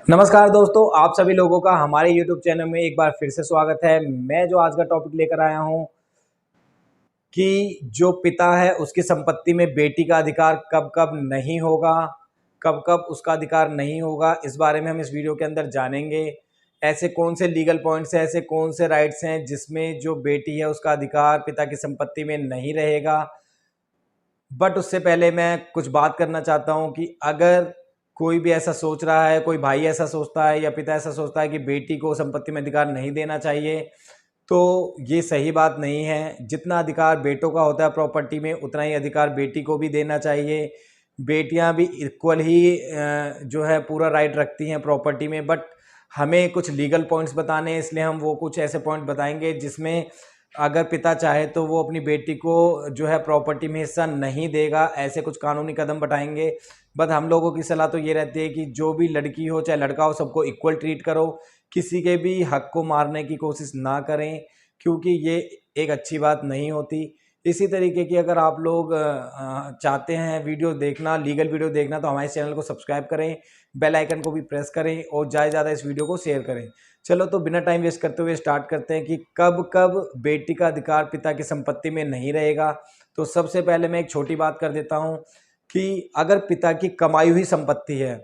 नमस्कार दोस्तों, आप सभी लोगों का हमारे YouTube चैनल में एक बार फिर से स्वागत है। मैं जो आज का टॉपिक लेकर आया हूं कि जो पिता है उसकी संपत्ति में बेटी का अधिकार कब कब नहीं होगा, कब कब उसका अधिकार नहीं होगा, इस बारे में हम इस वीडियो के अंदर जानेंगे। ऐसे कौन से लीगल पॉइंट्स हैं, ऐसे कौन से राइट्स हैं जिसमें जो बेटी है उसका अधिकार पिता की संपत्ति में नहीं रहेगा। बट उससे पहले मैं कुछ बात करना चाहता हूं कि अगर कोई भी ऐसा सोच रहा है, कोई भाई ऐसा सोचता है या पिता ऐसा सोचता है कि बेटी को संपत्ति में अधिकार नहीं देना चाहिए, तो ये सही बात नहीं है। जितना अधिकार बेटों का होता है प्रॉपर्टी में, उतना ही अधिकार बेटी को भी देना चाहिए। बेटियां भी इक्वल ही जो है पूरा राइट रखती हैं प्रॉपर्टी में। बट हमें कुछ लीगल पॉइंट्स बताने हैं, इसलिए हम वो कुछ ऐसे पॉइंट बताएंगे जिसमें अगर पिता चाहे तो वो अपनी बेटी को जो है प्रॉपर्टी में हिस्सा नहीं देगा। ऐसे कुछ कानूनी कदम बढ़ाएंगे। बट हम लोगों की सलाह तो ये रहती है कि जो भी लड़की हो चाहे लड़का हो, सबको इक्वल ट्रीट करो। किसी के भी हक को मारने की कोशिश ना करें, क्योंकि ये एक अच्छी बात नहीं होती। इसी तरीके की अगर आप लोग चाहते हैं वीडियो देखना, लीगल वीडियो देखना, तो हमारे चैनल को सब्सक्राइब करें, बेल आइकन को भी प्रेस करें और ज़्यादा से ज़्यादा इस वीडियो को शेयर करें। चलो तो बिना टाइम वेस्ट करते हुए स्टार्ट करते हैं कि कब कब बेटी का अधिकार पिता की संपत्ति में नहीं रहेगा। तो सबसे पहले मैं एक छोटी बात कर देता हूँ कि अगर पिता की कमाई हुई संपत्ति है,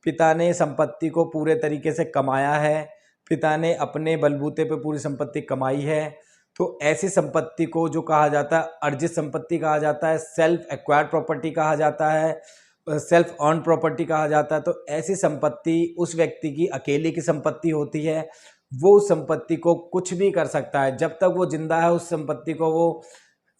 पिता ने संपत्ति को पूरे तरीके से कमाया है, पिता ने अपने बलबूते पे पूरी संपत्ति कमाई है, तो ऐसी संपत्ति को जो कहा जाता है अर्जित संपत्ति कहा जाता है, सेल्फ एक्वायर्ड प्रॉपर्टी कहा जाता है, सेल्फ अर्न प्रॉपर्टी कहा जाता है। तो ऐसी संपत्ति उस व्यक्ति की अकेले की संपत्ति होती है। वो उस संपत्ति को कुछ भी कर सकता है, जब तक वो जिंदा है उस संपत्ति को वो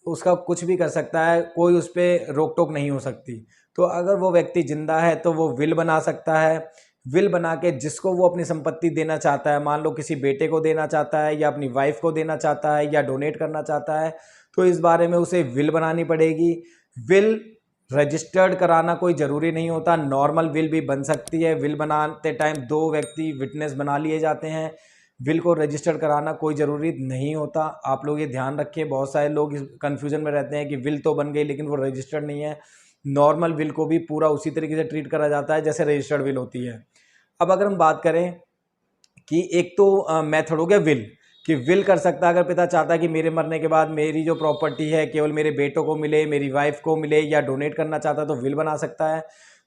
उसका कुछ भी कर सकता है, कोई उस पर रोक टोक नहीं हो सकती। तो अगर वो व्यक्ति जिंदा है तो वो विल बना सकता है। विल बना के जिसको वो अपनी संपत्ति देना चाहता है, मान लो किसी बेटे को देना चाहता है या अपनी वाइफ को देना चाहता है या डोनेट करना चाहता है, तो इस बारे में उसे विल बनानी पड़ेगी। विल रजिस्टर्ड कराना कोई ज़रूरी नहीं होता, नॉर्मल विल भी बन सकती है। विल बनाते टाइम दो व्यक्ति विटनेस बना लिए जाते हैं। विल को रजिस्टर्ड कराना कोई ज़रूरी नहीं होता। आप लोग ये ध्यान रखें, बहुत सारे लोग इस कन्फ्यूजन में रहते हैं कि विल तो बन गई लेकिन वो रजिस्टर्ड नहीं है। नॉर्मल विल को भी पूरा उसी तरीके से ट्रीट करा जाता है जैसे रजिस्टर्ड विल होती है। अब अगर हम बात करें कि एक तो मेथड हो गया विल, कि विल कर सकता है अगर पिता चाहता है कि मेरे मरने के बाद मेरी जो प्रॉपर्टी है केवल मेरे बेटों को मिले, मेरी वाइफ को मिले, या डोनेट करना चाहता है तो विल बना सकता है।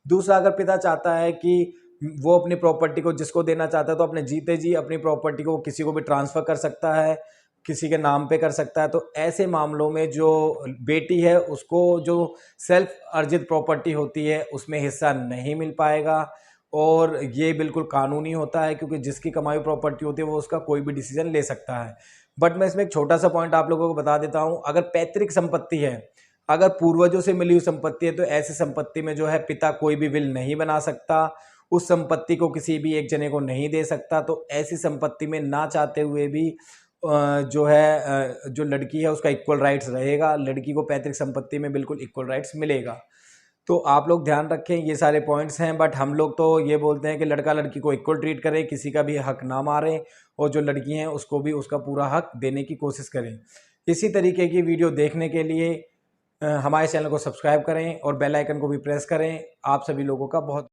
दूसरा, अगर पिता चाहता है कि वो अपनी प्रॉपर्टी को जिसको देना चाहता है तो अपने जीते जी अपनी प्रॉपर्टी को किसी को भी ट्रांसफ़र कर सकता है, किसी के नाम पे कर सकता है। तो ऐसे मामलों में जो बेटी है उसको जो सेल्फ अर्जित प्रॉपर्टी होती है उसमें हिस्सा नहीं मिल पाएगा। और ये बिल्कुल कानूनी होता है, क्योंकि जिसकी कमाई प्रॉपर्टी होती है वो उसका कोई भी डिसीजन ले सकता है। बट मैं इसमें एक छोटा सा पॉइंट आप लोगों को बता देता हूँ। अगर पैतृक संपत्ति है, अगर पूर्वजों से मिली हुई संपत्ति है, तो ऐसी संपत्ति में जो है पिता कोई भी विल नहीं बना सकता, उस संपत्ति को किसी भी एक जने को नहीं दे सकता। तो ऐसी संपत्ति में ना चाहते हुए भी जो है जो लड़की है उसका इक्वल राइट्स रहेगा। लड़की को पैतृक संपत्ति में बिल्कुल इक्वल राइट्स मिलेगा। तो आप लोग ध्यान रखें, ये सारे पॉइंट्स हैं। बट हम लोग तो ये बोलते हैं कि लड़का लड़की को इक्वल ट्रीट करें, किसी का भी हक ना मारें, और जो लड़की हैं उसको भी उसका पूरा हक देने की कोशिश करें। इसी तरीके की वीडियो देखने के लिए हमारे चैनल को सब्सक्राइब करें और बेल आइकन को भी प्रेस करें। आप सभी लोगों का बहुत